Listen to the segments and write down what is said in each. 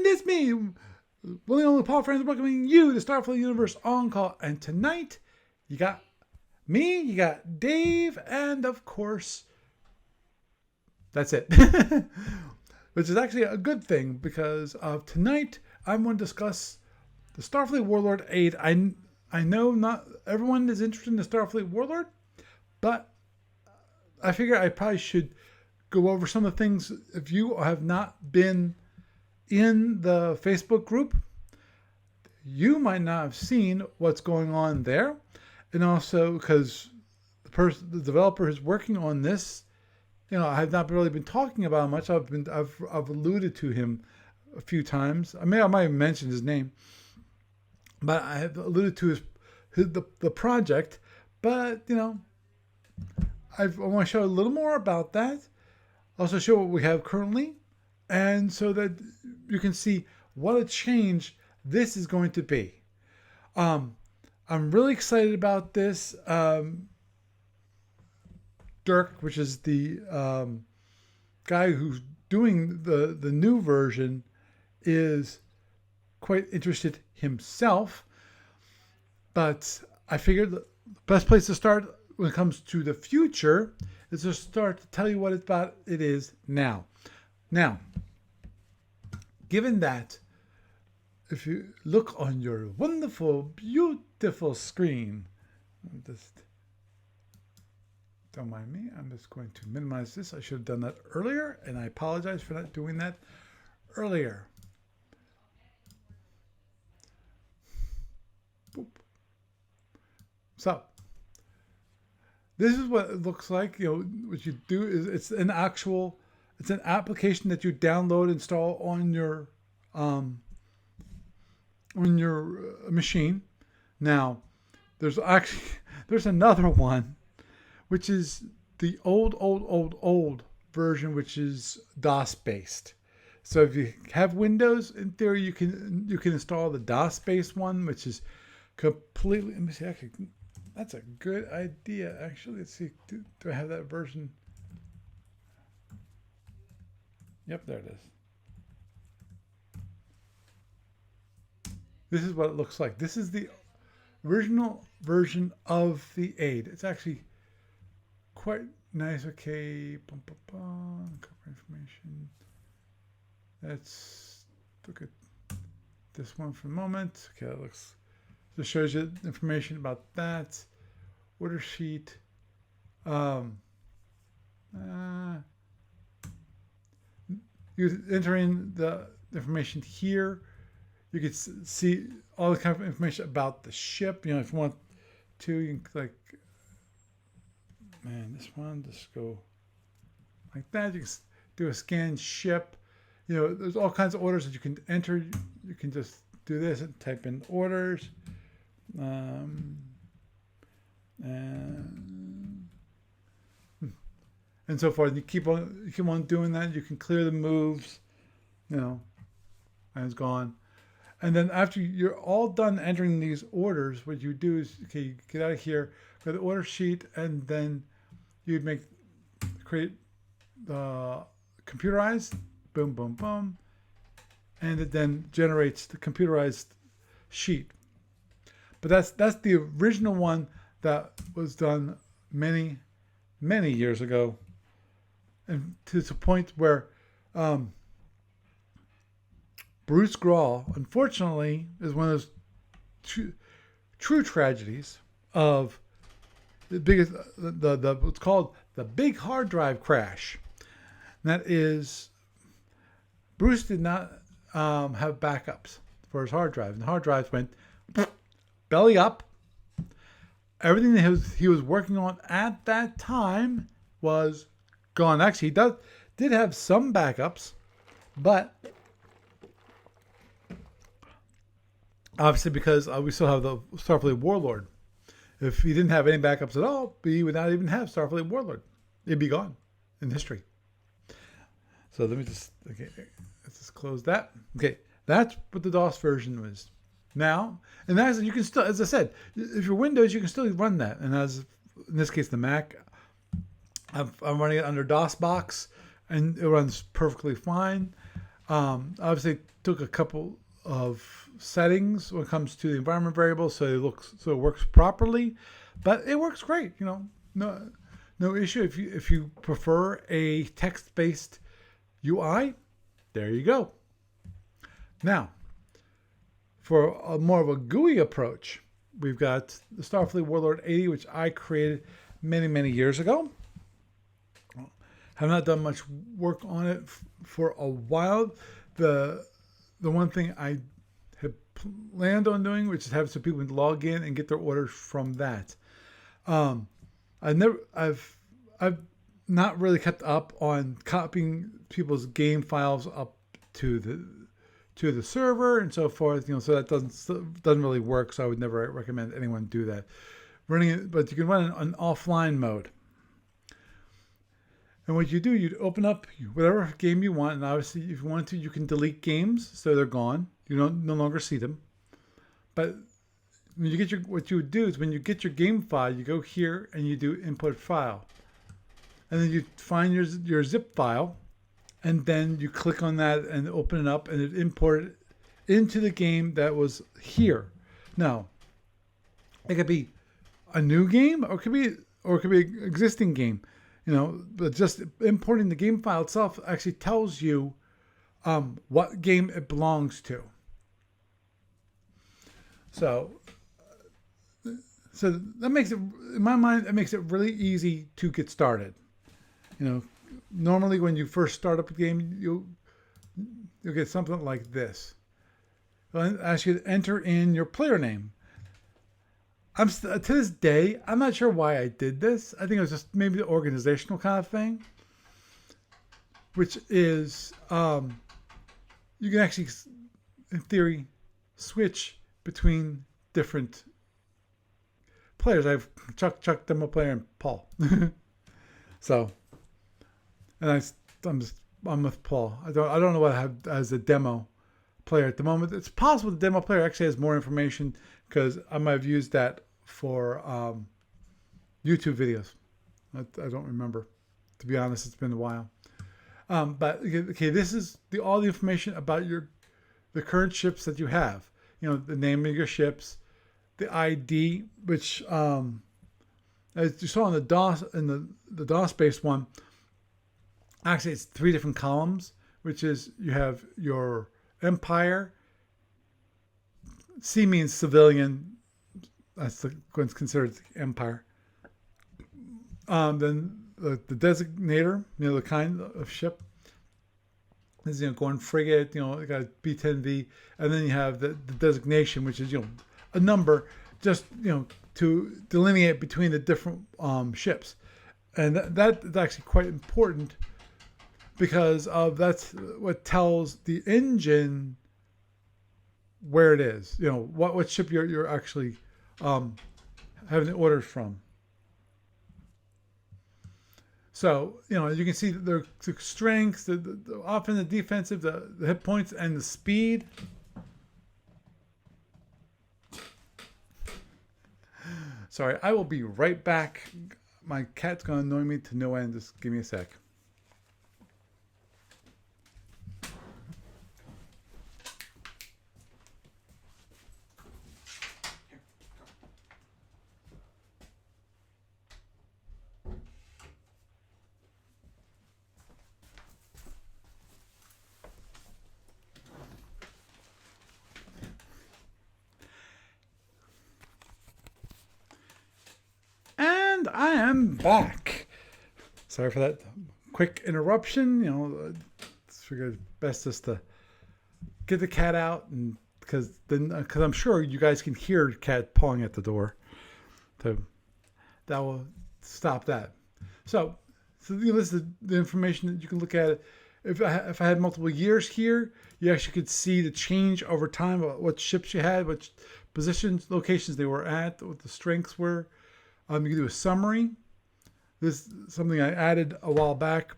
it's me, Willie Only Paul Friends, welcoming you to Starfleet Universe On Call. And tonight, you got me, you got Dave, and of course, that's it. Which is actually a good thing, because tonight, I'm going to discuss the Starfleet Warlord Aide. I know not everyone is interested in the Starfleet Warlord, but I figure I probably should go over some of the things. If you have not been in the Facebook group, you might not have seen what's going on there. And also because the developer who's working on this, I have not really been talking about him much. I've alluded to him a few times. I might have mentioned his name, but I have alluded to the project. But I want to show a little more about that. Also show what we have currently, and so that you can see what a change this is going to be. I'm really excited about this. Dirk, which is the guy who's doing the new version, is quite interested himself. But I figured the best place to start when it comes to the future is to start to tell you what it is now. Now, given that, if you look on your wonderful, beautiful screen, just don't mind me, I'm just going to minimize this. I should have done that earlier, and I apologize for not doing that earlier. Boop. So, this is what it looks like. What you do is it's an application that you download, install on your machine. Now, there's another one, which is the old version, which is DOS based. So if you have Windows, in theory, you can install the DOS based one, which is completely. Let me see. That's a good idea, actually. Let's see. Do I have that version? Yep, there it is. This is what it looks like. This is the original version of the Aide. It's actually quite nice. Okay. Cover information. Let's look at this one for a moment. Okay, that looks. This shows you information about that. Order sheet. You enter in the information here. You can see all the kind of information about the ship. If you want to, you can click. This one, just go like that. You can do a scan ship. There's all kinds of orders that you can enter. You can just do this and type in orders. And so forth. You keep on doing that. You can clear the moves, and it's gone. And then after you're all done entering these orders, what you do is, you get out of here, go to the order sheet, and then you'd create the computerized, boom, boom, boom, and it then generates the computerized sheet. But that's the original one that was done many, many years ago, and to the point where Bruce Grawl, unfortunately, is one of those true tragedies of the biggest, the what's called the big hard drive crash. And that is, Bruce did not have backups for his hard drive, and the hard drives went belly up. Everything that he was working on at that time was gone. Actually, he did have some backups, but obviously because we still have the Starfleet Warlord. If he didn't have any backups at all, he would not even have Starfleet Warlord. It'd be gone in history. So let's just close that. Okay, that's what the DOS version was. Now, and that's, you can still, as I said, if you're Windows, you can still run that. And as in this case, the Mac, I'm running it under DOS box, and it runs perfectly fine. Obviously, took a couple of settings when it comes to the environment variable, so it works properly, but it works great. No issue. If you prefer a text-based UI, there you go. Now, for a more of a GUI approach, we've got the Starfleet Warlord Aide, which I created many years ago. Have not done much work on it for a while. The one thing I have planned on doing, which is have some people log in and get their orders from that. I've not really kept up on copying people's game files up to the server and so forth. So that doesn't really work. So I would never recommend anyone do that. Running it, but you can run it on offline mode. And what you do, you'd open up whatever game you want, and obviously, if you want to, you can delete games so they're gone. You no longer see them. But when you get what you would do is when you get your game file, you go here and you do import file, and then you find your zip file, and then you click on that and open it up, and it imported into the game that was here. Now, it could be a new game, or it could be an existing game. But just importing the game file itself actually tells you what game it belongs to. So that makes it, in my mind, it makes it really easy to get started. Normally when you first start up a game, you'll get something like this. It'll ask you to enter in your player name. To this day, I'm not sure why I did this. I think it was just maybe the organizational kind of thing, which is you can actually, in theory, switch between different players. I have Chuck, demo player, and Paul. So, and I'm with Paul. I don't know what I have as a demo player at the moment. It's possible the demo player actually has more information because I might have used that for YouTube videos. I don't remember. To be honest, it's been a while. But okay, this is all the information about the current ships that you have. The name of your ships, the ID, which as you saw in the DOS-based one, actually it's 3 different columns, which is you have your Empire. C means civilian. That's what's considered the Empire. Then the designator, the kind of ship is going frigate. You got B-10V, and then you have the designation, which is a number, just to delineate between the different ships, and that is actually quite important because that's what tells the engine where it is. What ship you're actually having the orders from. So you can see the strengths, the offensive, the defensive, the hit points, and the speed. Sorry, I will be right back. My cat's gonna annoy me to no end. Just give me a sec. And I am back. Sorry for that quick interruption. Figured best just to get the cat out, and because I'm sure you guys can hear the cat pawing at the door, so that will stop that. So this is the information that you can look at. If I had multiple years here, you actually could see the change over time of what ships you had, what positions, locations they were at, what the strengths were. You can do a summary. This is something I added a while back,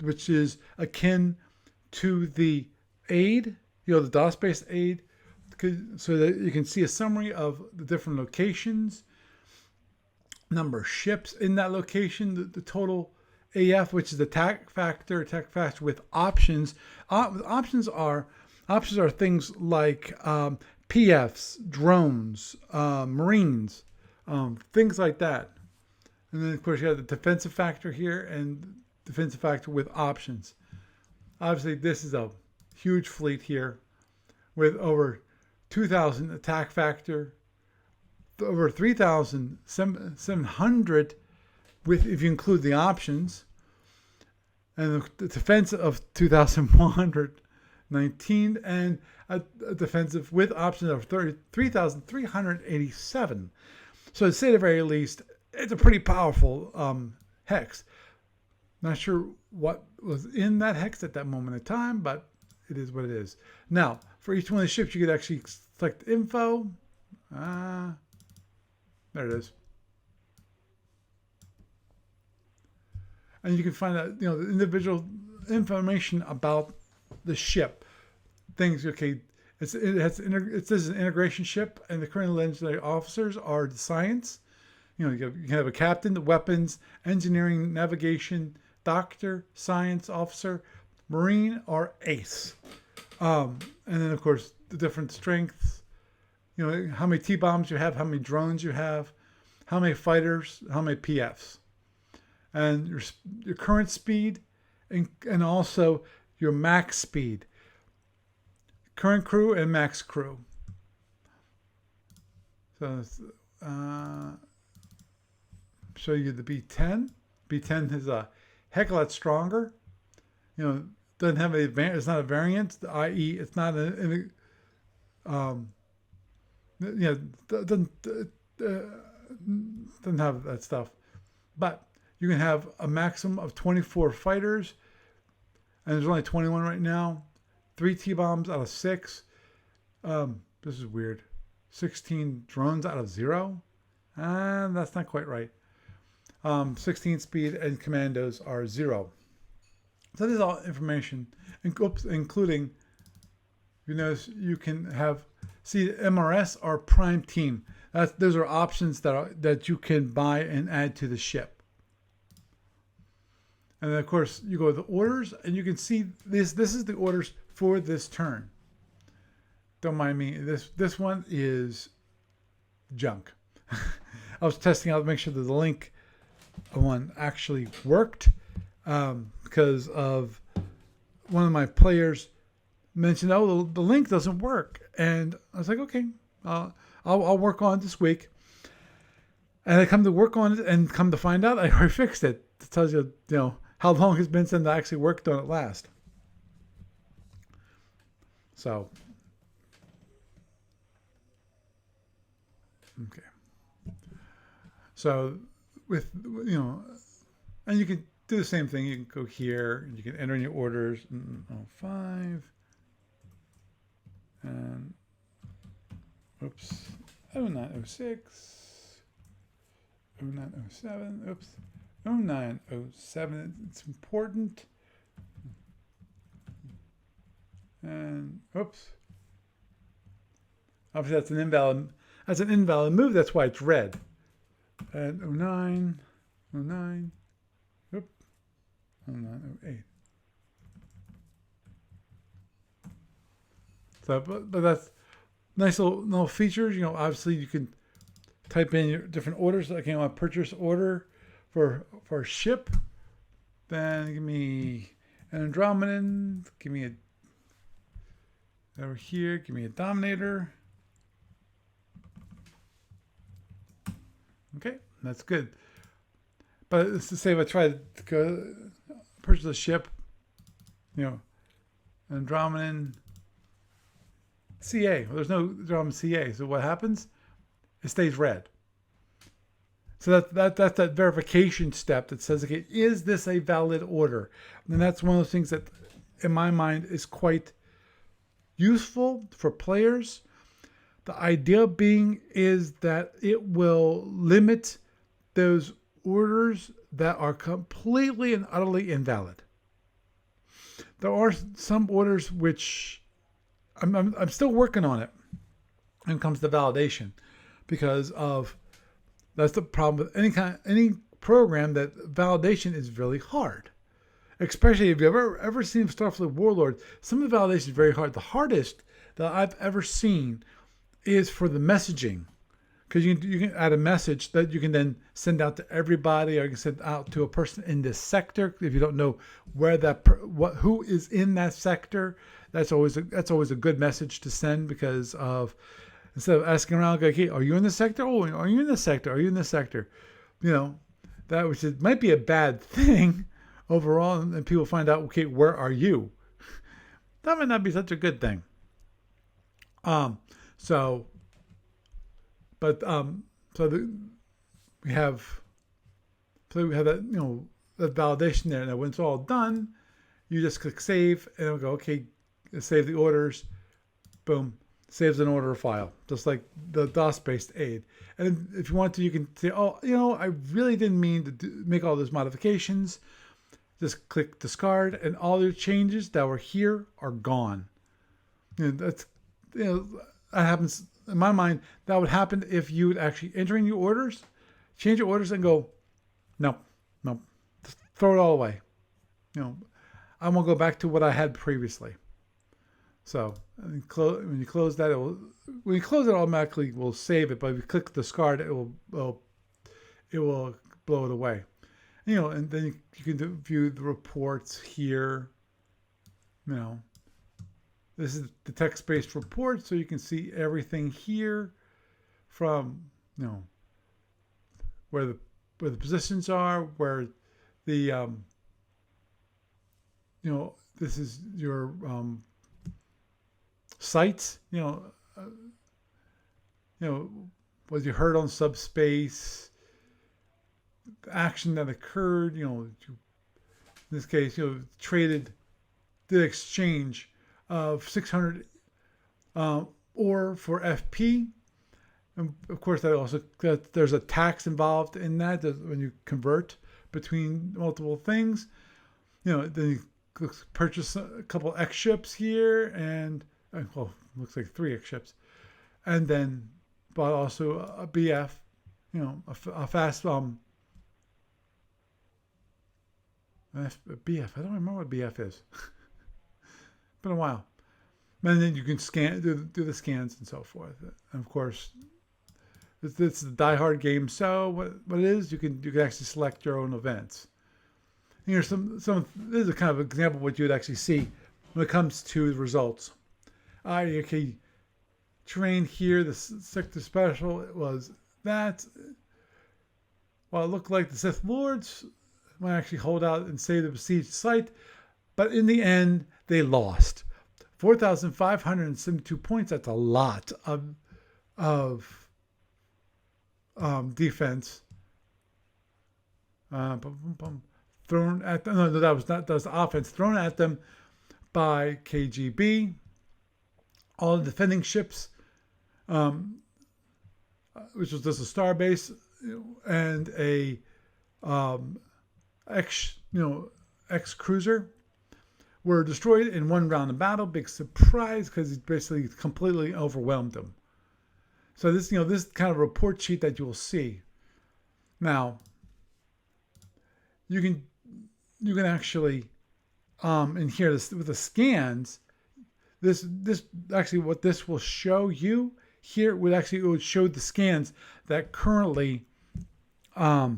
which is akin to the Aide, the DOS-based Aide, so that you can see a summary of the different locations, number of ships in that location, the total AF, which is attack factor with options. Options are things like PFs, drones, Marines, things like that. And then, of course, you have the defensive factor here and defensive factor with options. Obviously, this is a huge fleet here with over 2,000 attack factor, over 3,700 with if you include the options, and the defense of 2,119, and a defensive with options of 3,387. So to say the very least, it's a pretty powerful hex. Not sure what was in that hex at that moment in time, but it is what it is. Now, for each one of the ships, you could actually select info. There it is. And you can find out, the individual information about the ship. Things, okay, this is an integration ship, and the current legendary officers are the science. You can have a captain, the weapons, engineering, navigation, doctor, science officer, marine, or ace. And then, of course, the different strengths. How many T-bombs you have, how many drones you have, how many fighters, how many PFs. And your current speed, and also your max speed. Current crew and max crew. So show you the B10. B10 is a heck of a lot stronger. Doesn't have it's not a variant, i.e., it's not doesn't have that stuff. But you can have a maximum of 24 fighters, and there's only 21 right now. 3 T-bombs out of 6. This is weird. 16 drones out of 0. That's not quite right. 16 speed and commandos are 0. So this is all information, including, you can see MRS or prime team. Those are options that you can buy and add to the ship. And then, of course, you go to the orders, and you can see this. This is the orders for this turn. Don't mind me. This one is junk. I was testing out to make sure that the link one actually worked, because of one of my players mentioned, the link doesn't work, and I was like, okay, I'll work on it this week. And I come to work on it, and come to find out I already fixed it. It tells you, how long it's been since I actually worked on it last. So, okay. So, with, and you can do the same thing. You can go here, and you can enter in your orders. 05. And, oops, 0906. 0907. Oops. 0907. It's important. And oops. Obviously that's an invalid move, that's why it's red. And 09. Oop. 0908. So but that's nice little features. Obviously you can type in your different orders. Like, a purchase order for a ship. Then give me an Andromedan. Give me over here. Give me a Dominator. Okay, that's good. But it's to say if I try to go purchase a ship, Andromedan CA. Well, there's no Andromedan CA. So what happens? It stays red. So that's that verification step that says, okay, is this a valid order? And that's one of those things that, in my mind, is quite useful for players. The idea being is that it will limit those orders that are completely and utterly invalid. There are some orders which I'm still working on it when it comes to validation, because of that's the problem with any program that validation is really hard. Especially if you've ever seen Starfleet Warlord, some of the validation is very hard. The hardest that I've ever seen is for the messaging. Because you can add a message that you can then send out to everybody, or you can send out to a person in this sector. If you don't know where who is in that sector, that's always a good message to send, because of, instead of asking around, like, hey, are you in this sector? Oh, are you in this sector? Are you in this sector? You know, that which might be a bad thing overall, and people find out, okay, where are you? That might not be such a good thing. So. But we have that, that validation there. Now when it's all done, you just click save, and it'll go, okay, save the orders, boom, saves an order file, just like the DOS-based Aide. And if you want to, you can say, oh, I really didn't mean to make all those modifications. Just click discard, and all your changes that were here are gone. That happens. In my mind, that would happen if you would actually enter in your orders, change your orders, and go, no, just throw it all away. I won't go back to what I had previously. So when you close that, when you close it, automatically will save it. But if you click discard, it will blow it away. And then you can view the reports here. This is the text-based report, so you can see everything here from, where the positions are, where the this is your sites, what you heard on subspace, the action that occurred, in this case, did exchange of 600 or for FP. And of course, there's a tax involved in that when you convert between multiple things. Then you purchase a couple X ships here, and looks like 3 X ships, and then bought also a BF, a fast BF. I don't remember what BF is. Been a while. And then you can do the scans and so forth. And of course, it's a diehard game. So what it is, you can actually select your own events. And here's this is a kind of example of what you would actually see when it comes to the results. Okay, terrain here, the sector special, it was that. Well, it looked like the Sith Lords might actually hold out and save the besieged site, but in the end, they lost. 4,572 points. That's a lot of defense. Thrown at them. No, that was the offense thrown at them by KGB. All the defending ships, which was just a star base, and a X cruiser, were destroyed in one round of battle. Big surprise, because he basically completely overwhelmed them. So this kind of report sheet that you will see. Now, you can actually in here with the scans, this actually what this will show you here it would show the scans that currently have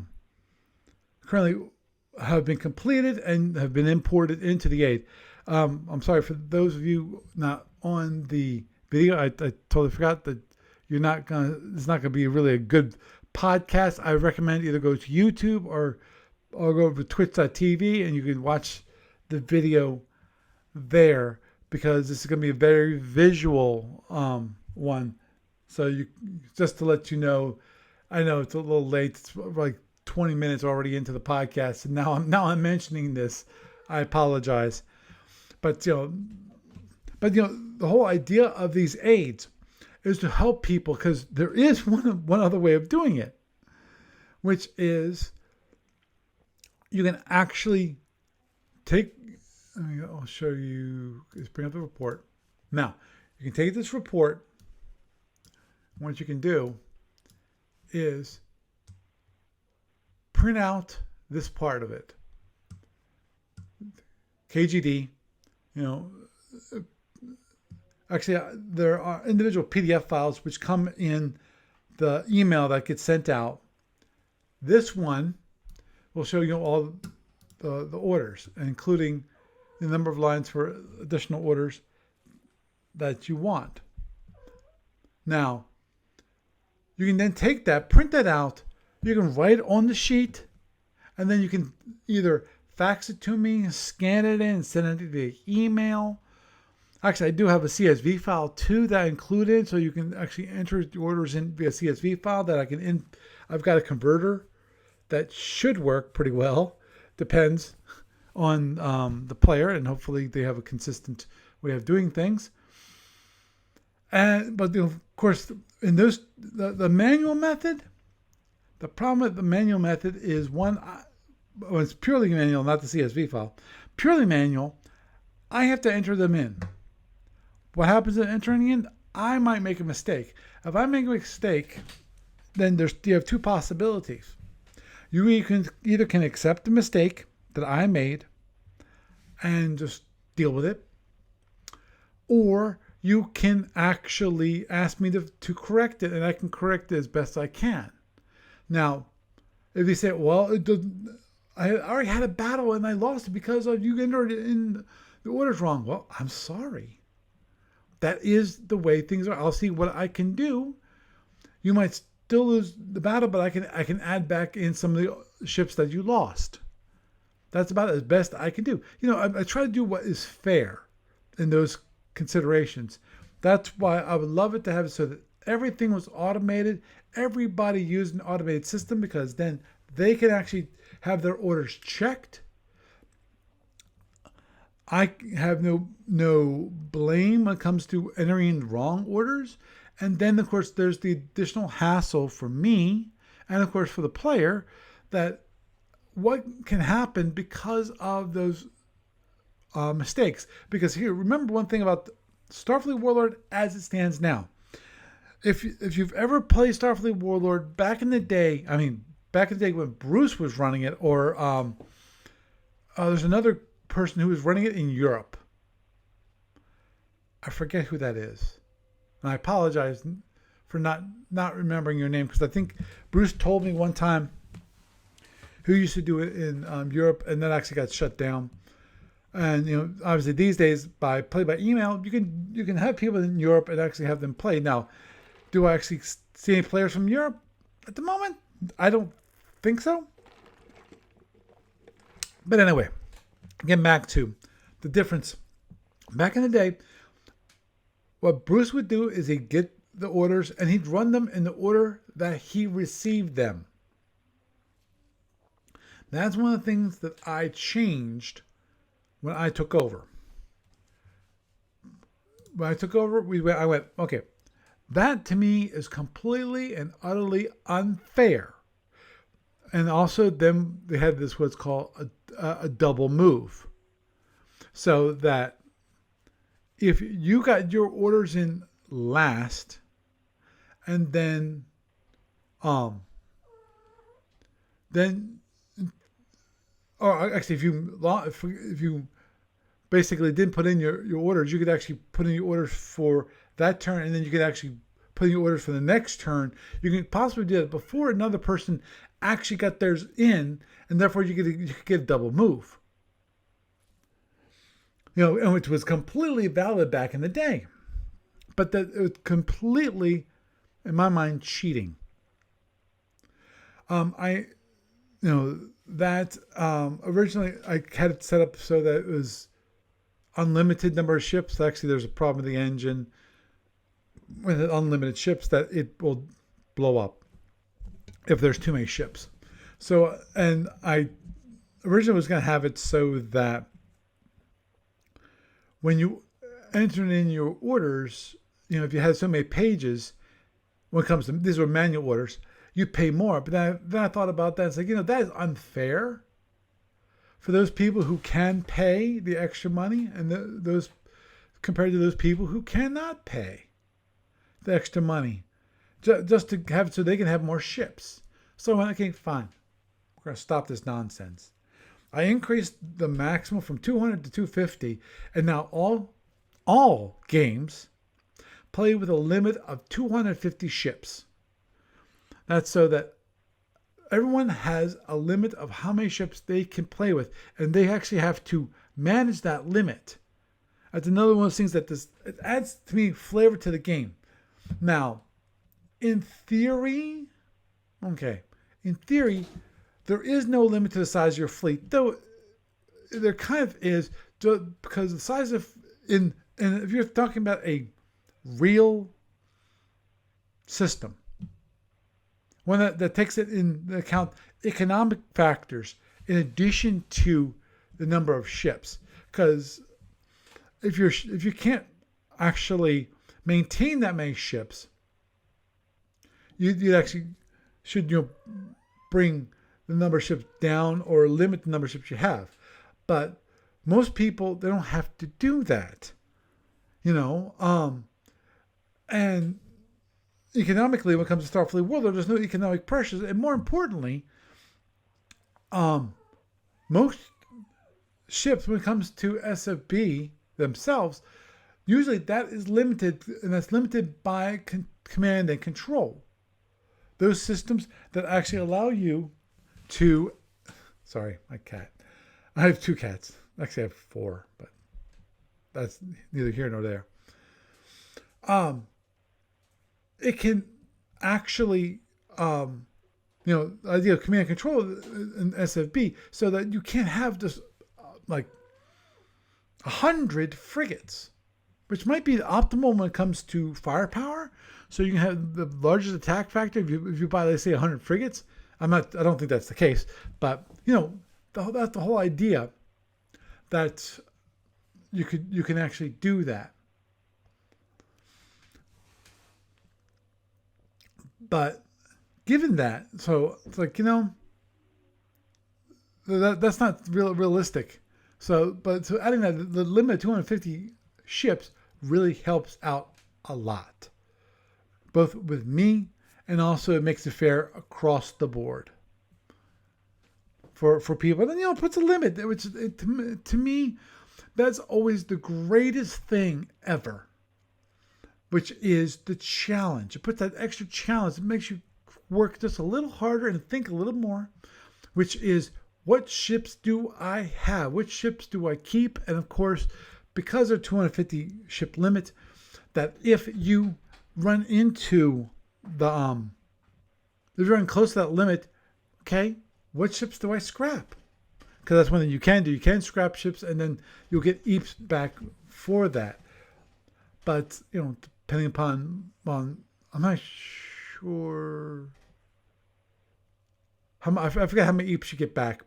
been completed and have been imported into the Aide. I'm sorry for those of you not on the video. I totally forgot that it's not gonna be really a good podcast. I recommend either go to YouTube or go over to twitch.tv and you can watch the video there, because this is going to be a very visual one. So just to let you know, I know it's a little late. It's like 20 minutes already into the podcast, and now I'm mentioning this. I apologize, but the whole idea of these aids is to help people, because there is one other way of doing it, which is you can actually take. I'll show you. Let's bring up the report. Now you can take this report. What you can do is print out this part of it. KGD, actually there are individual PDF files which come in the email that gets sent out. This one will show you all the orders, including the number of lines for additional orders that you want. Now, you can then take that, print that out, you can write it on the sheet, and then you can either fax it to me, scan it in, and send it via email. Actually, I do have a CSV file too that I included, so you can actually enter the orders in via CSV file that I can I've got a converter that should work pretty well. Depends on the player, and hopefully they have a consistent way of doing things. But of course, in the manual method, the problem with the manual method is it's purely manual, not the CSV file. Purely manual, I have to enter them in. What happens in entering in? I might make a mistake. If I make a mistake, then you have two possibilities. You either can accept the mistake that I made and just deal with it, or you can actually ask me to correct it, and I can correct it as best I can. Now, if you say, well, I already had a battle and I lost it because you entered in the orders wrong. Well, I'm sorry. That is the way things are. I'll see what I can do. You might still lose the battle, but I can add back in some of the ships that you lost. That's about as best I can do. I try to do what is fair in those considerations. That's why I would love it to have it so that everything was automated. Everybody used an automated system, because then they can actually have their orders checked. I have no blame when it comes to entering wrong orders. And then, of course, there's the additional hassle for me and, of course, for the player, that what can happen because of those mistakes. Because here, remember one thing about Starfleet Warlord as it stands now. If you've ever played Starfleet Warlord back in the day, when Bruce was running it, or there's another person who was running it in Europe. I forget who that is. And I apologize for not remembering your name, because I think Bruce told me one time who used to do it in Europe, and that actually got shut down. And obviously these days, play by email, you can have people in Europe and actually have them play. Now, do I actually see any players from Europe at the moment? I don't think so. But anyway, getting back to the difference. Back in the day, what Bruce would do is he'd get the orders and he'd run them in the order that he received them. That's one of the things that I changed when I took over. When I took over, I went, okay, that to me is completely and utterly unfair. And also then they had this what's called a double move. So that if you got your orders in last, and then or actually if you basically didn't put in your orders, you could actually put in your orders for that turn, and then you could actually put in your orders for the next turn. You can possibly do that before another person actually got theirs in, and therefore you could get a double move. And which was completely valid back in the day. But that it was completely, in my mind, cheating. Originally I had it set up so that it was unlimited number of ships. Actually, there's a problem with the engine with unlimited ships that it will blow up if there's too many ships. So, and I originally was going to have it so that when you enter in your orders, if you had so many pages, when it comes to, these were manual orders, you pay more. But then I thought about that. It's like, that is unfair for those people who can pay the extra money, and those compared to those people who cannot pay the extra money, just to have it so they can have more ships. So, okay, fine. We're going to stop this nonsense. I increased the maximum from 200 to 250, and now all games play with a limit of 250 ships. That's so that everyone has a limit of how many ships they can play with, and they actually have to manage that limit. That's another one of those things that it adds to me flavor to the game. Now, in theory, there is no limit to the size of your fleet, though there kind of is, because the size of and if you're talking about a real system, one that takes it into account economic factors in addition to the number of ships, because if you can't actually maintain that many ships, you actually should bring the number of ships down or limit the number of ships you have. But most people, they don't have to do that, and economically, when it comes to Starfleet Warlord, there's no economic pressures, and more importantly, most ships, when it comes to SFB themselves, usually that is limited, and that's limited by command and control. Those systems that actually allow you to, sorry, my cat. I have 2 cats. Actually, I have 4, but that's neither here nor there. It can actually, the idea of command and control in SFB, so that you can't have just like 100 frigates, which might be optimal when it comes to firepower. So you can have the largest attack factor if you buy, let's say, 100 frigates. I don't think that's the case, but that's the whole idea, that you can actually do that. But given that, so it's like, that's not realistic. So adding that, the limit of 250 ships really helps out a lot, both with me, and also it makes it fair across the board for people. And then, it puts a limit, which to me, that's always the greatest thing ever, which is the challenge. It puts that extra challenge. It makes you work just a little harder and think a little more, which is, what ships do I have? Which ships do I keep? And of course, because of 250 ship limit, that if you run into if you run close to that limit, okay, what ships do I scrap? Because that's one thing you can do. You can scrap ships, and then you'll get EAPs back for that. But, depending upon, I'm not sure. I forget how many EAPs you get back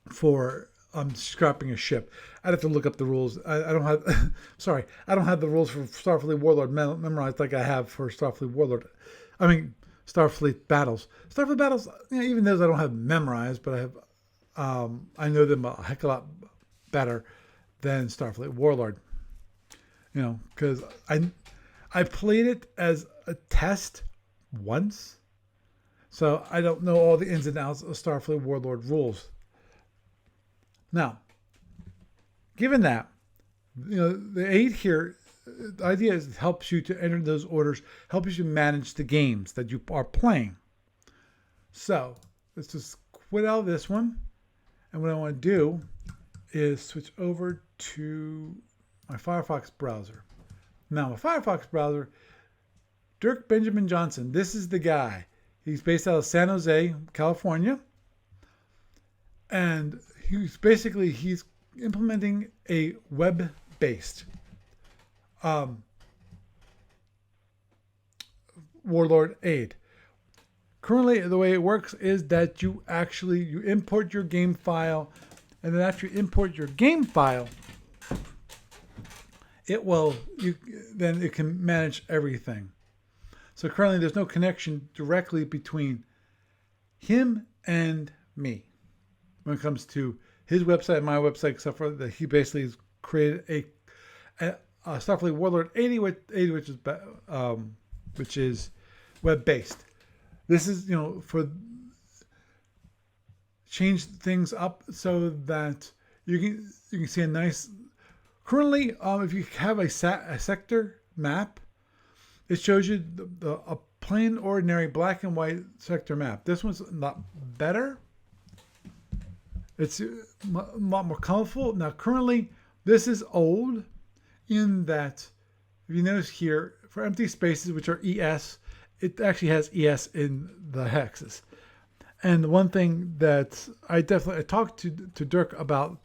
for scrapping a ship. I'd have to look up the rules. I don't have, sorry, I don't have the rules for Starfleet Warlord memorized like I have for Starfleet Warlord. Starfleet Battles. Starfleet Battles, even those I don't have memorized, but I have, I know them a heck of a lot better than Starfleet Warlord. Because I played it as a test once, so I don't know all the ins and outs of Starfleet Warlord rules. Now, given that, the Aide here, the idea is it helps you to enter those orders, helps you manage the games that you are playing. So let's just quit out of this one, and what I want to do is switch over to my Firefox browser. Now, my Firefox browser, Dirk Benjamin Johnson, this is the guy. He's based out of San Jose, California, and he's implementing a web-based Warlord Aide. Currently, the way it works is that you import your game file, and then after you import your game file, then it can manage everything. So currently, there's no connection directly between him and me when it comes to his website and my website, except for that he basically has created a Starfleet Warlord 80, which is web-based. This is, change things up so that you can see a nice. Currently, if you have a sector map, it shows you a plain, ordinary black and white sector map. This one's not better. It's a lot more colorful. Now, currently, this is old in that, if you notice here, for empty spaces, which are ES, it actually has ES in the hexes. And the one thing that I talked to Dirk about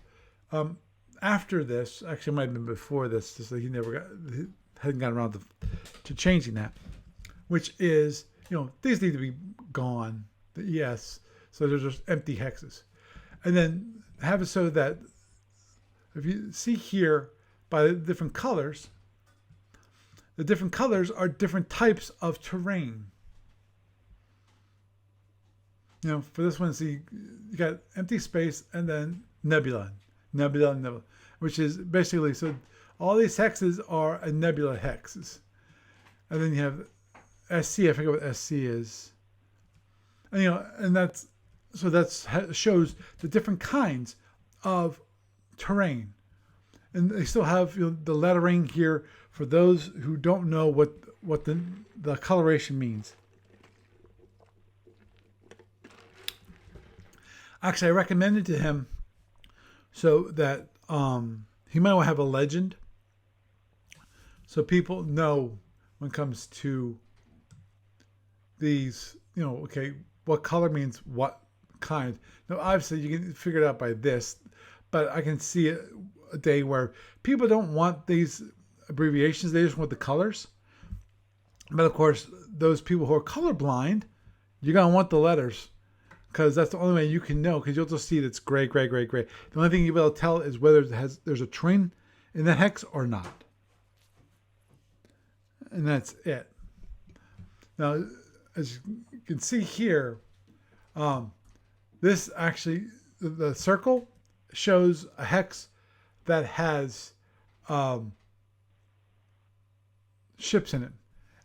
after this, actually it might have been before this, just that he hadn't gotten around to changing that, which is, these need to be gone, the ES, so there's just empty hexes. And then have it so that if you see here by the different colors are different types of terrain. For this one, see, you got empty space and then nebula, which is basically, so all these hexes are a nebula hexes. And then you have SC, I forget what SC is. And, and that shows the different kinds of terrain. And they still have the lettering here for those who don't know what the coloration means. Actually, I recommended to him so that he might want to have a legend, so people know when it comes to these, okay, what color means what kind. Now, obviously, you can figure it out by this, but I can see a day where people don't want these abbreviations; they just want the colors. But of course, those people who are colorblind, you're gonna want the letters, because that's the only way you can know, because you'll just see that it's gray, gray, gray, gray. The only thing you'll be able to tell is whether there's a terrain in the hex or not. And that's it. Now, as you can see here, this actually, the circle shows a hex that has ships in it.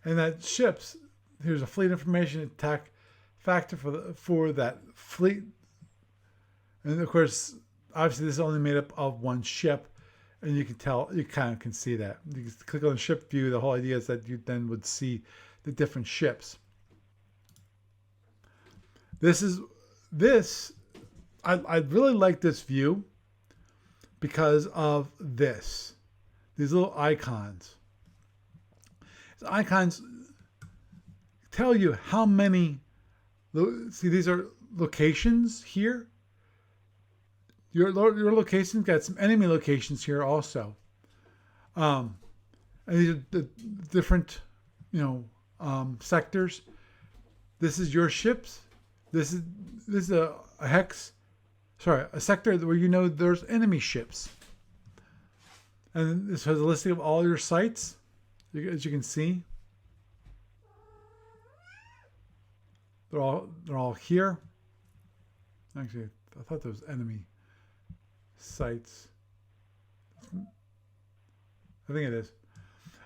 And that ships, here's a fleet information attack factor for that fleet. And of course, obviously this is only made up of one ship, and you kind of can see that. You can click on ship view. The whole idea is that you then would see the different ships. I really like this view because of these little icons. The icons tell you how many. See, these are locations here. Your location's got some enemy locations here also. And these are the different, sectors. This is your ships. This is a hex. Sorry, a sector where there's enemy ships. And this has a listing of all your sites, as you can see. They're all here. Actually, I thought there was enemy sites. I think it is.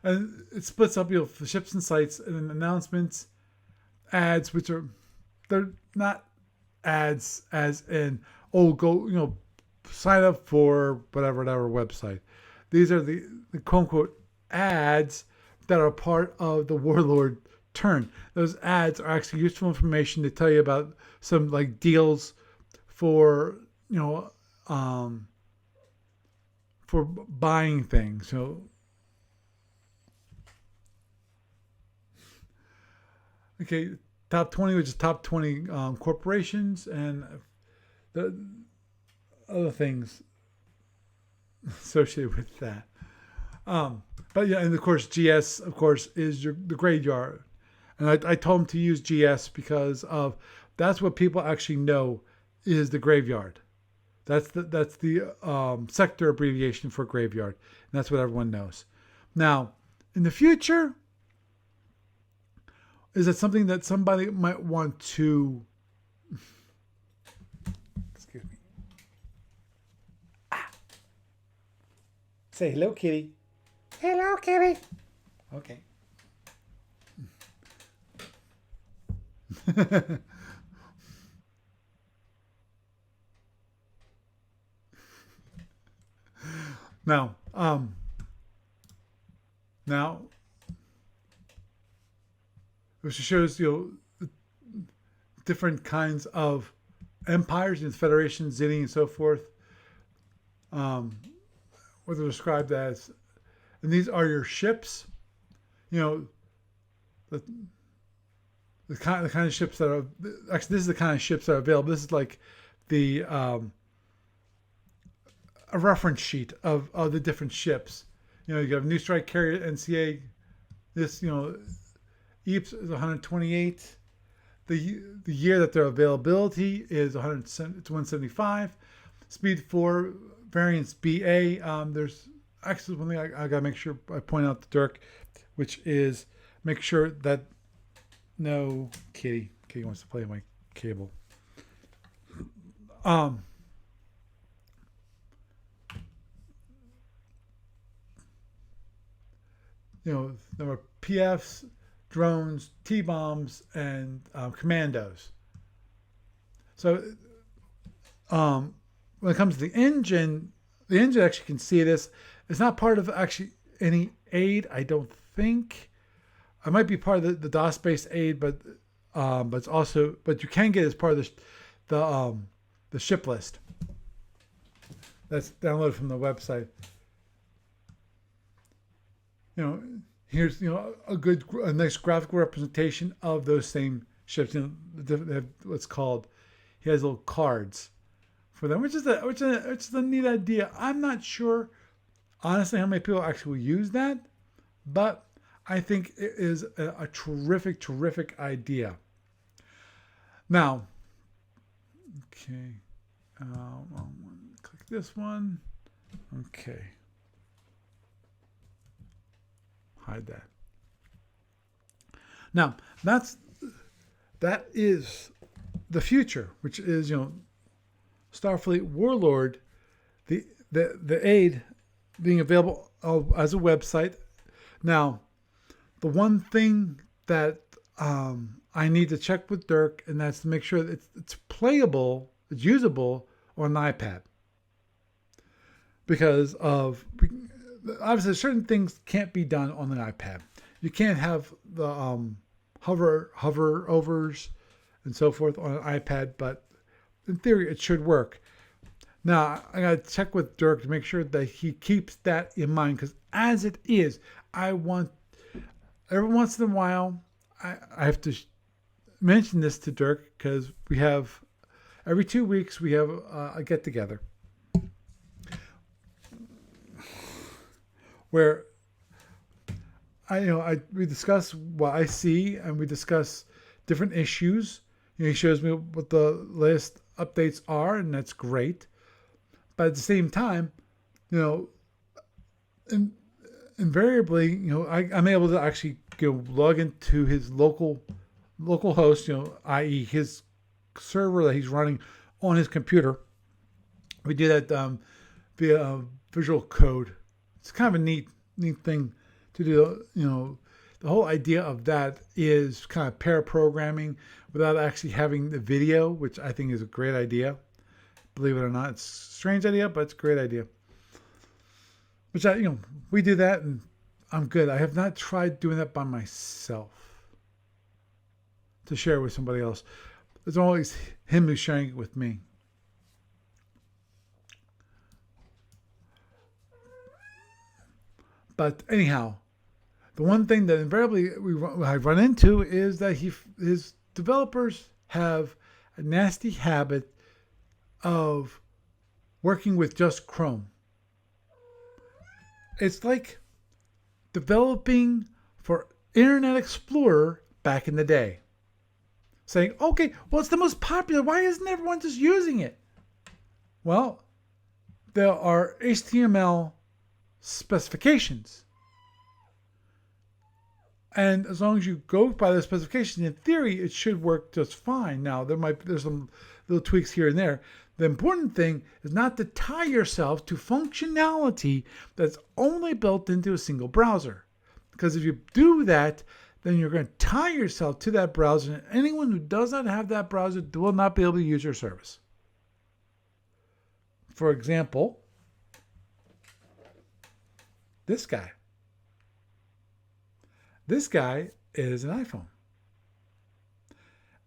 And it splits up, the ships and sites, and then announcements, ads, which they're not ads as in, go, sign up for whatever website. These are the quote unquote ads that are part of the Warlord turn. Those ads are actually useful information to tell you about some deals for for buying things. Okay, top 20, which is top 20 corporations and the other things associated with that. But yeah, and of course GS, of course, is the graveyard. And I told him to use GS because that's what people actually know is the graveyard. That's the sector abbreviation for graveyard. And that's what everyone knows. Now, in the future, is that something that somebody might want to... Excuse me. Say hello, kitty. Hello, kitty. Okay. Now, now, which shows different kinds of empires and federations, Zinni and so forth, what they're described as, and these are your ships. The kind of ships that are actually, this is the kind of ships that are available. This is like the a reference sheet of the different ships. You have New Strike Carrier NCA. This EAPS is 128. The year that their availability is 175. Speed 4 variants BA. There's actually one thing I gotta make sure I point out to Dirk, which is make sure that no Kitty wants to play my cable. There were PFs, drones, T-bombs, and commandos. So when it comes to the engine actually can see this. It's not part of actually any Aide, I don't think. It might be part of the DOS-based Aide, but it's also, but you can get it as part of the ship list. That's downloaded from the website. Here's a nice graphical representation of those same ships. They have what's called, he has little cards for them, which is a neat idea. I'm not sure honestly how many people actually will use that, but I think it is a terrific idea. Now, okay, click this one. Okay. Hide that. Now, that is the future, which is Starfleet Warlord, the Aide being available as a website. Now, the one thing that I need to check with Dirk, and that's to make sure that it's playable, it's usable on an iPad, because of obviously certain things can't be done on an iPad. You can't have the hover overs and so forth on an iPad, but in theory it should work. Now I gotta check with Dirk to make sure that he keeps that in mind, because as it is, I want every once in a while I have to mention this to Dirk, because we have every 2 weeks we have a get together where we discuss what I see, and we discuss different issues. He shows me what the latest updates are, and that's great. But at the same time, invariably, I'm able to actually log into his local host, i.e. his server that he's running on his computer. We do that via visual code. It's kind of a neat thing to do. The whole idea of that is kind of pair programming without actually having the video, which I think is a great idea. Believe it or not, it's a strange idea, but it's a great idea. Which we do that, and I'm good. I have not tried doing that by myself to share with somebody else. It's always him who's sharing it with me. But anyhow, the one thing that invariably I run into is that his developers have a nasty habit of working with just Chrome. It's like developing for Internet Explorer back in the day. Saying, okay, well, it's the most popular. Why isn't everyone just using it? Well, there are HTML specifications. And as long as you go by the specifications, in theory, it should work just fine. Now, there's some little tweaks here and there. The important thing is not to tie yourself to functionality that's only built into a single browser. Because if you do that, then you're going to tie yourself to that browser, and anyone who does not have that browser will not be able to use your service. For example, This guy. This guy is an iPhone.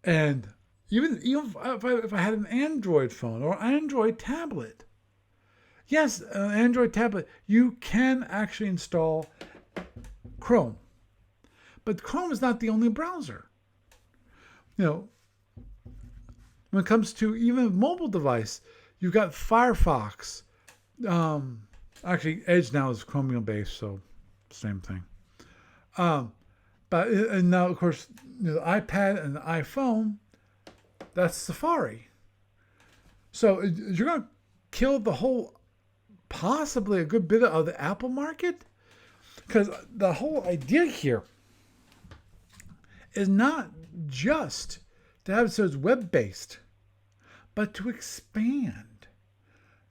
And even if I had an Android phone or Android tablet, yes, an Android tablet, you can actually install Chrome. But Chrome is not the only browser. You know, when it comes to even a mobile device, you've got Firefox. Actually, Edge now is Chromium based, so same thing. But and now, of course, the iPad and the iPhone, that's Safari. So you're going to kill the whole, possibly a good bit of the Apple market, because the whole idea here is not just to have it so it's web-based, but to expand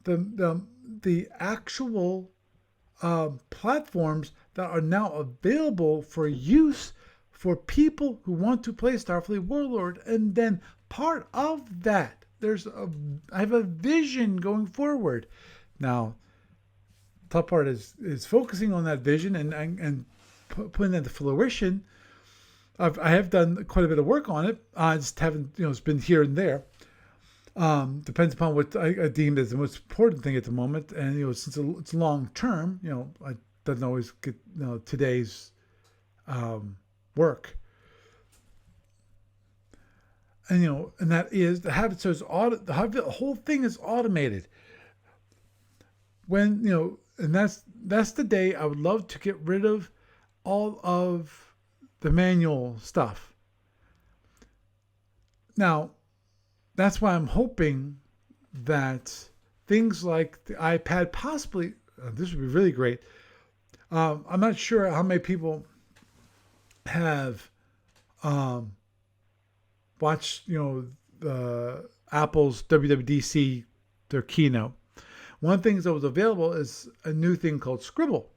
the actual platforms that are now available for use for people who want to play Starfleet Warlord. And then part of that, I have a vision going forward. Now, the top part is focusing on that vision and putting that to fruition. I have done quite a bit of work on it. I just haven't, it's been here and there. Depends upon what I deem as the most important thing at the moment. And, since it's long term, I doesn't always get, today's work. And, and that is to have it so the whole thing is automated. When, and that's the day I would love to get rid of all of the manual stuff. Now, that's why I'm hoping that things like the iPad, possibly, this would be really great. I'm not sure how many people have watched, Apple's WWDC, their keynote. One of the things that was available is a new thing called Scribble.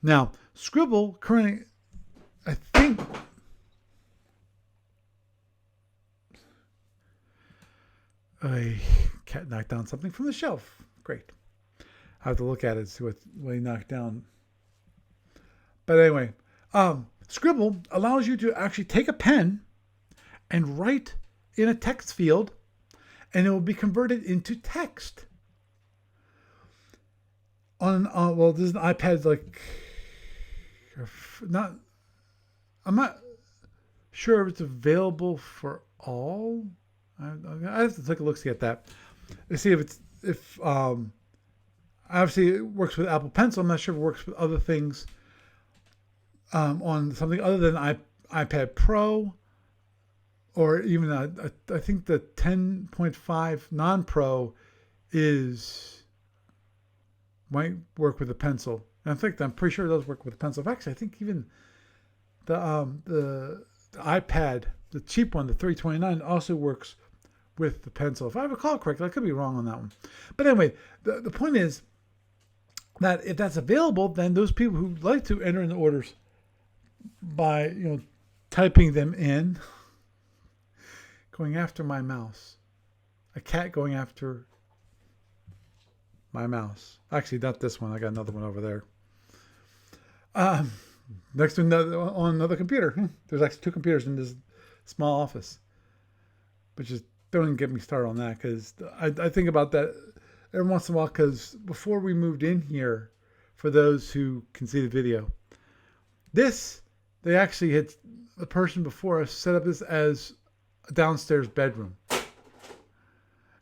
Now, Scribble currently, I think, a cat knocked down something from the shelf. Great. I have to look at it and see what he knocked down. But anyway, Scribble allows you to actually take a pen and write in a text field, and it will be converted into text. Well, this is an iPad, I'm not sure if it's available for all. I have to take a look, see at that. Let's see if obviously it works with Apple Pencil. I'm not sure if it works with other things on something other than iPad Pro, or even I think the 10.5 non-Pro might work with a pencil. And in fact, I'm pretty sure it does work with a pencil. Actually, I think even the iPad, the cheap one, the 329, also works with the pencil. If I recall correctly, I could be wrong on that one. But anyway, the point is that if that's available, then those people who like to enter in the orders by typing them in, going after my mouse, a cat going after my mouse. Actually, not this one. I got another one over there. Next to on another computer. There's actually two computers in this small office. But just don't even get me started on that, because I think about that every once in a while, because before we moved in here, for those who can see the video, they actually had a person before us set up this as a downstairs bedroom.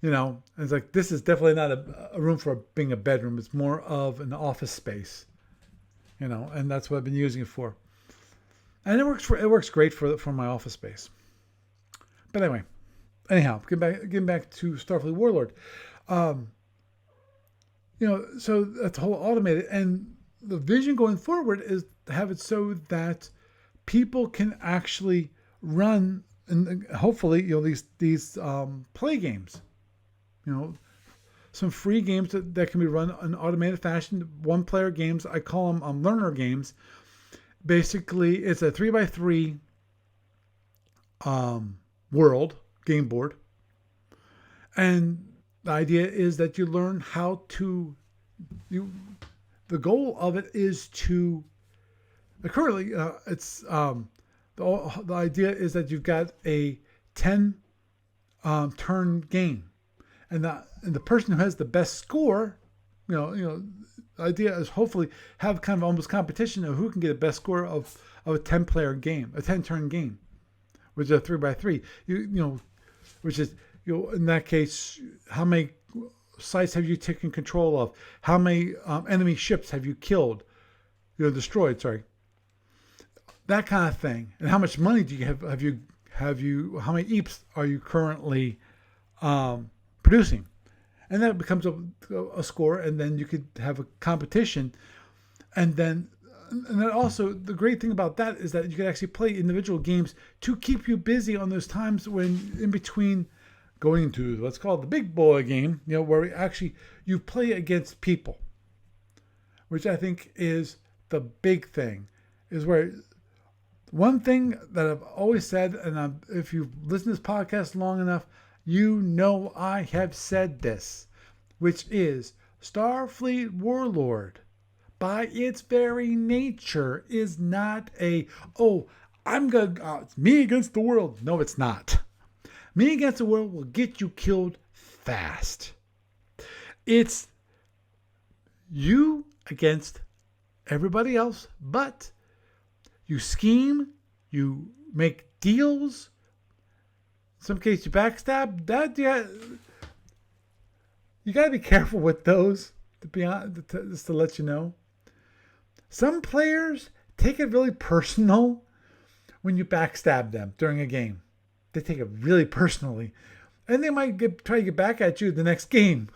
And it's like, this is definitely not a room for being a bedroom. It's more of an office space, and that's what I've been using it for. And it works great for my office space. But anyhow, getting back to Starfleet Warlord. So that's the whole automated, and the vision going forward is to have it so that people can actually run, and hopefully, these play games. Some free games that can be run in automated fashion. One-player games, I call them learner games. Basically, it's a 3x3 world game board, and the idea is that you learn how to the goal of it is to currently it's the idea is that you've got a 10 turn game, and the person who has the best score, the idea is hopefully have kind of almost competition of who can get the best score of a 10 player game, a 10 turn game, which is a 3x3. Which is in that case, how many sites have you taken control of? How many enemy ships have you killed? Destroyed. Sorry. That kind of thing. And how much money do you have? Have you? How many EAPs are you currently producing? And that becomes a score, and then you could have a competition. And then also the great thing about that is that you could actually play individual games to keep you busy on those times when in between going into, let's call it the big boy game, where you play against people, which I think is the big thing. Is where one thing that I've always said, and if you've listened to this podcast long enough, I have said this, which is Starfleet Warlord, by its very nature, is not it's me against the world. No, it's not. Me against the world will get you killed fast. It's you against everybody else, but you scheme, you make deals. In some cases, you backstab. You got to be careful with those. To be honest, just to let you know, some players take it really personal when you backstab them during a game. They take it really personally, and they might try to get back at you the next game.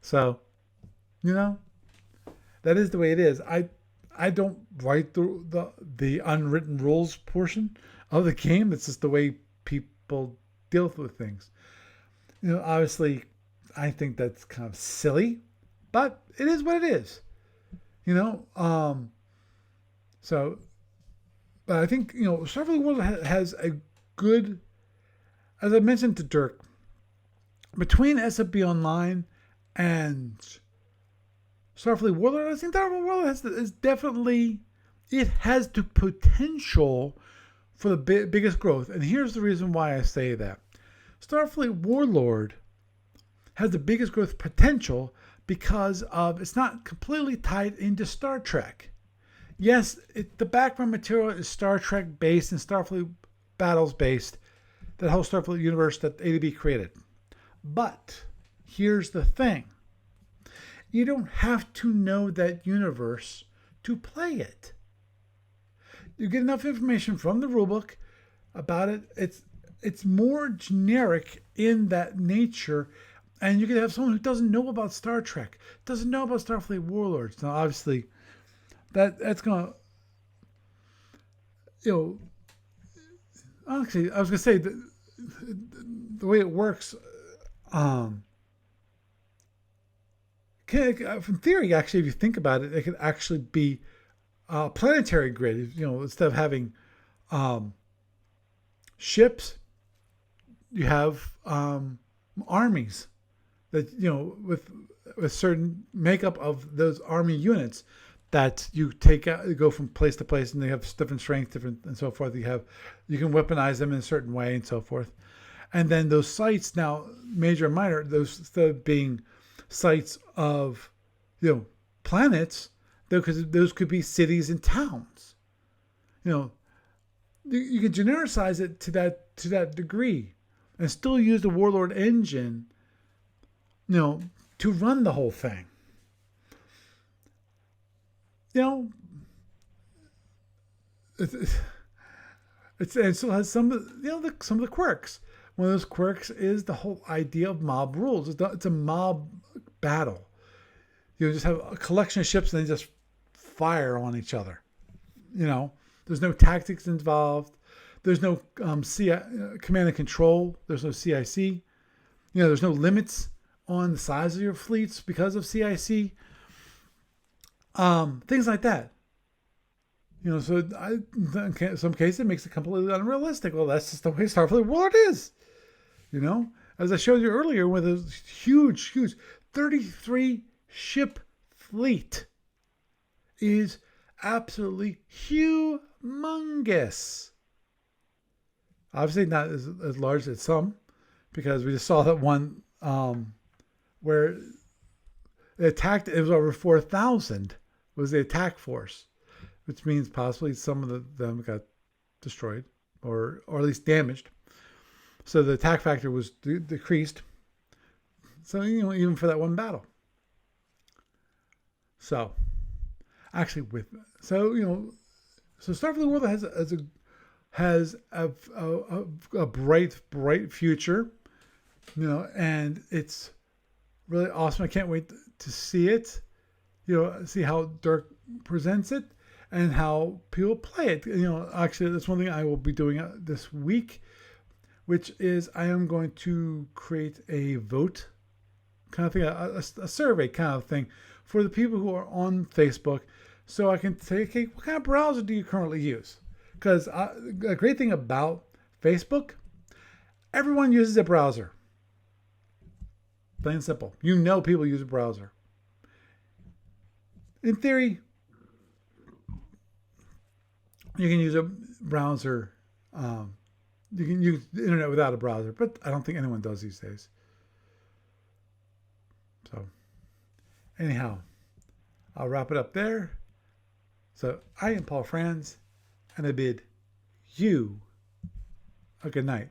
So, that is the way it is. I don't write the unwritten rules portion of the game. It's just the way people deal with things. Obviously, I think that's kind of silly, but it is what it is. But I think Starfleet World has a good, as I mentioned to Dirk, between SFB Online and Starfleet Warlord, I think Starfleet Warlord is definitely, it has the potential for the biggest growth. And here's the reason why I say that. Starfleet Warlord has the biggest growth potential because of it's not completely tied into Star Trek. Yes, the background material is Star Trek based and Starfleet Battles based, that whole Starfleet universe that Aide created. But here's the thing. You don't have to know that universe to play it. You get enough information from the rulebook about it. It's more generic in that nature, and you can have someone who doesn't know about Star Trek, doesn't know about Starfleet Warlords. Now, obviously, that's gonna, Honestly, I was gonna say the way it works. From theory, actually, if you think about it, it could actually be planetary grid. Instead of having ships, you have armies that with a certain makeup of those army units that you go from place to place, and they have different strength, different and so forth. You can weaponize them in a certain way and so forth. And then those sites now, major and minor, those instead of being sites of planets, because those could be cities and towns. You can genericize it to that degree and still use the Warlord engine to run the whole thing. It still has some of the quirks. One of those quirks is the whole idea of mob rules. It's a mob battle. You just have a collection of ships and they just fire on each other. There's no tactics involved. There's no command and control. There's no CIC. There's no limits on the size of your fleets because of CIC. Things like that. So in some cases it makes it completely unrealistic. Well, that's just the way Starfleet World is. As I showed you earlier, with a huge 33 ship fleet. is absolutely humongous. Obviously not as large as some, because we just saw that one where it attacked, it was over 4,000 was the attack force, which means possibly some of them got destroyed or at least damaged. So the attack factor was decreased. So, even for that one battle. So, actually, so Starfleet World has a bright future, and it's really awesome. I can't wait to see it, see how Dirk presents it and how people play it. Actually, that's one thing I will be doing this week, which is I am going to create a vote kind of thing, a survey kind of thing for the people who are on Facebook, so I can say, okay, what kind of browser do you currently use? Because a great thing about Facebook, everyone uses a browser. Plain and simple. People use a browser. In theory, you can use a browser. You can use the internet without a browser, but I don't think anyone does these days. So, anyhow, I'll wrap it up there. So, I am Paul Franz, and I bid you a good night.